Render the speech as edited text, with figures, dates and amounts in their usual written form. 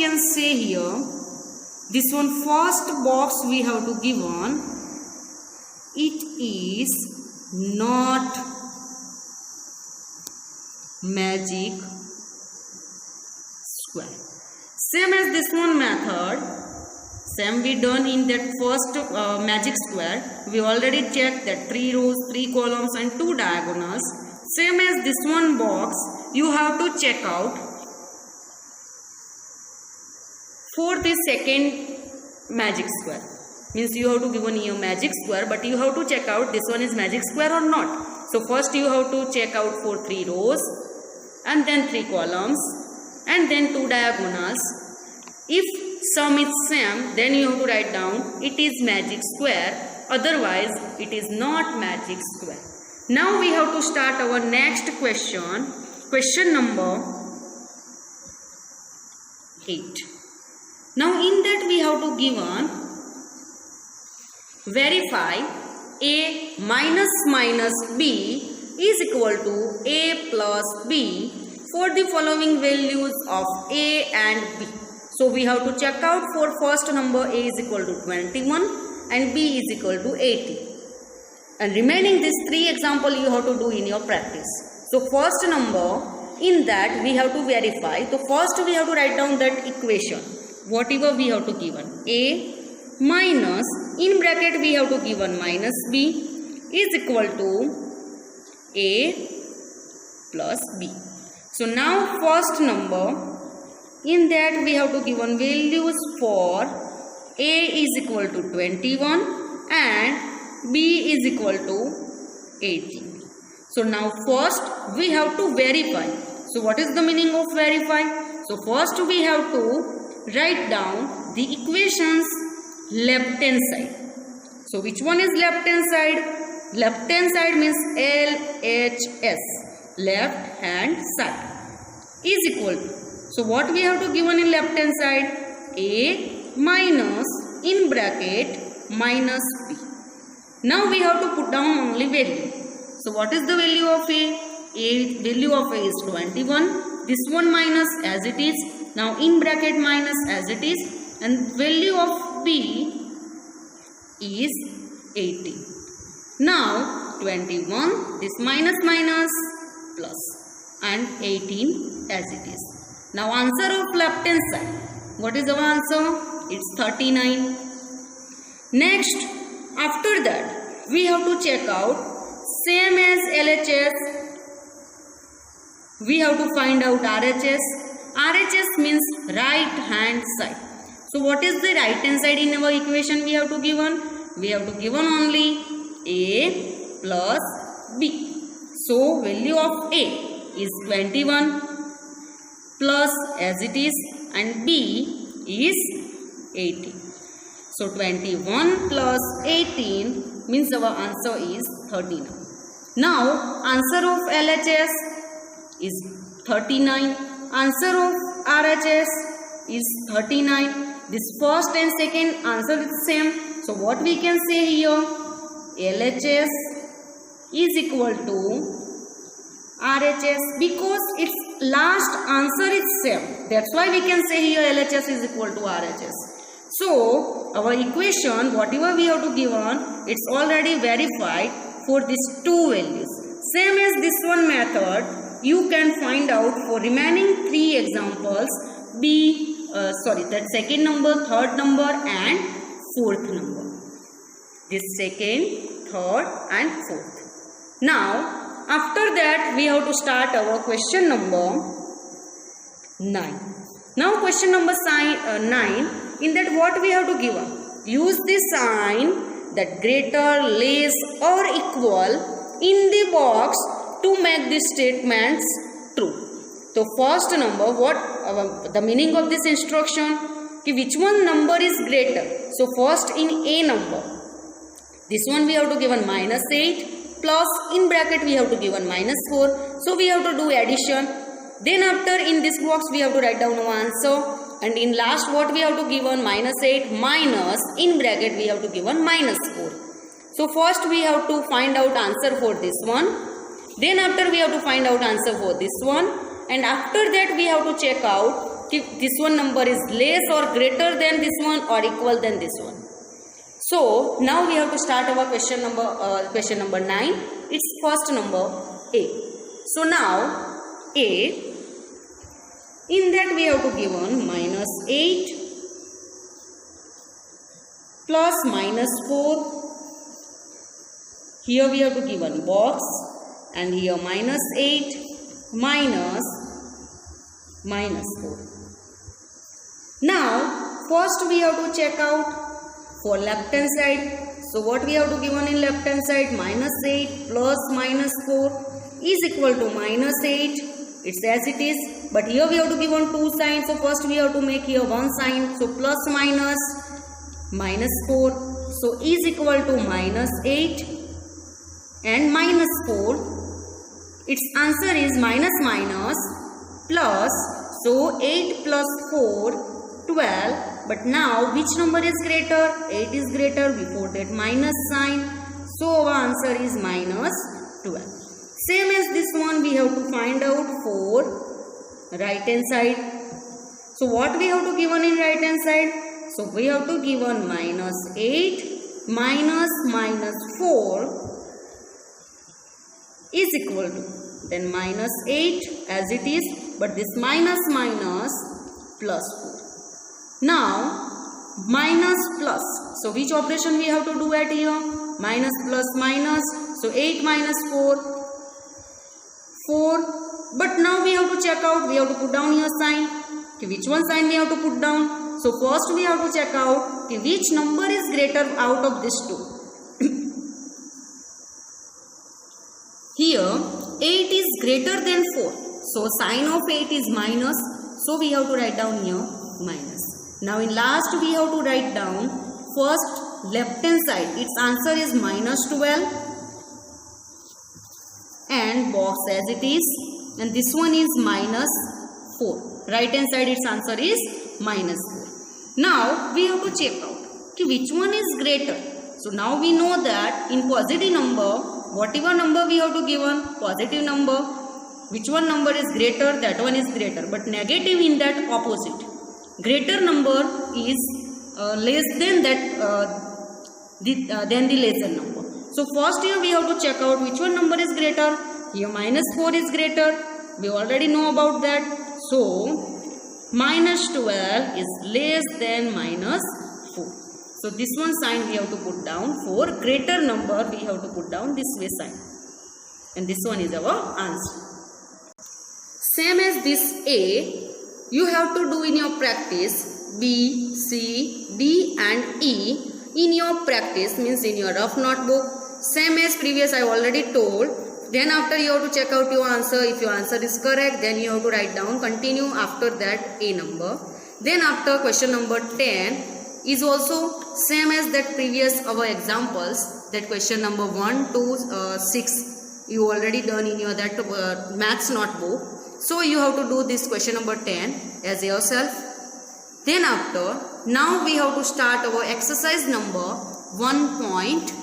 can say here, this one first box we have to give on, it is not magic square. Same as this one method, same we done in that first magic square. We already checked that 3 rows, 3 columns and 2 diagonals. Same as this one box, you have to check out for the second magic square. Means you have to give a magic square, but you have to check out this one is magic square or not. So first you have to check out for 3 rows and then 3 columns and then 2 diagonals. If sum is same, then you have to write down it is magic square, otherwise it is not magic square. Now we have to start our next question, question number 8. Now in that we have to give on verify a minus minus b is equal to a plus b for the following values of a and b. So we have to check out for first number a is equal to 21 and b is equal to 80. And remaining these 3 example you have to do in your practice. So first number, in that we have to verify. So first we have to write down that equation, whatever we have to given. A minus, in bracket we have to given minus b is equal to a plus b. So now first number, in that we have to given values for a is equal to 21 and b is equal to 18. So now first we have to verify. So what is the meaning of verify? So first we have to write down the equations left hand side. So which one is left hand side? Left hand side means LHS, left hand side, is equal to. So what we have to given in left hand side? A minus, in bracket, minus b. Now we have to put down only value. So what is the value of a? Value of a is 21. This one minus as it is. Now in bracket minus as it is. And value of b is 18. Now 21, this minus minus plus and 18 as it is. Now answer of left hand side. What is our answer? It's 39. Next, after that, we have to check out same as LHS. We have to find out RHS. RHS means right hand side. So what is the right hand side in our equation we have to given? We have to given only a plus b. So value of a is 21 plus as it is and b is 18. So 21 plus 18 means our answer is 39. Now answer of LHS is 39. Answer of RHS is 39. This first and second answer is same. So what we can say here? LHS is equal to RHS because its last answer is same. That's why we can say here LHS is equal to RHS. So our equation, whatever we have to give on, it's already verified for these 2 values. Same as this one method, you can find out for remaining 3 examples, that second number, third number and fourth number. This second, third and fourth. Now after that we have to start our question number 9. Now question number 9, in that what we have to give up? Use the sign that greater, less or equal in the box to make the statements true. So first number, what the meaning of this instruction? Which one number is greater? So first in a number, this one we have to given minus 8 plus in bracket we have to given minus 4. So we have to do addition. Then after in this box we have to write down our answer. And in last what we have to given minus 8 minus in bracket we have to given minus 4. So first we have to find out answer for this one. Then after we have to find out answer for this one. And after that we have to check out this one number is less or greater than this one or equal than this one. So now we have to start our question number 9. It's first number A. So now A, in that we have to give on -8 plus -4. Here we have to give one box, and here -8 minus -4. Now first we have to check out for left hand side. So what we have to give on in left hand side? -8 plus -4 is equal to -8. It's as it is, but here we have to give on two signs. So first we have to make here one sign. So plus minus -4. So is equal to -8 and -4. Its answer is minus plus. So 8 plus 4, 12. But now which number is greater? 8 is greater. Before that minus sign. So our answer is -12. Same as this one, we have to find out for right hand side. So what we have to give on in right hand side? So we have to give on -8 minus -4 is equal to then -8 as it is, but this minus plus 4. Now minus plus. So which operation we have to do at here? Minus plus minus. So 8 minus 4. But now we have to check out. We have to put down here sign. Okay, which one sign we have to put down? So first we have to check out which number is greater out of these two. Here 8 is greater than 4. So sign of 8 is minus. So we have to write down here minus. Now in last we have to write down first left hand side. Its answer is -12 and box as it is. And this one is -4. Right hand side its answer is -4. Now we have to check out which one is greater. So now we know that in positive number, whatever number we have to give on positive number, which one number is greater, that one is greater. But negative in that opposite. Greater number is less than that than the lesser number. So first here we have to check out which one number is greater. Here -4 is greater. We already know about that. So -12 is less than -4. So this one sign we have to put down. For greater number we have to put down this way sign. And this one is our answer. Same as this A, you have to do in your practice B, C, D and E in your practice, means in your rough notebook. Same as previous I already told. Then after you have to check out your answer. If your answer is correct, then you have to write down continue after that A number. Then after question number 10 is also same as that previous our examples. That question number 1 to 6 you already done in your that maths notebook. So you have to do this question number 10 as yourself. Then after, now we have to start our exercise number 1.2.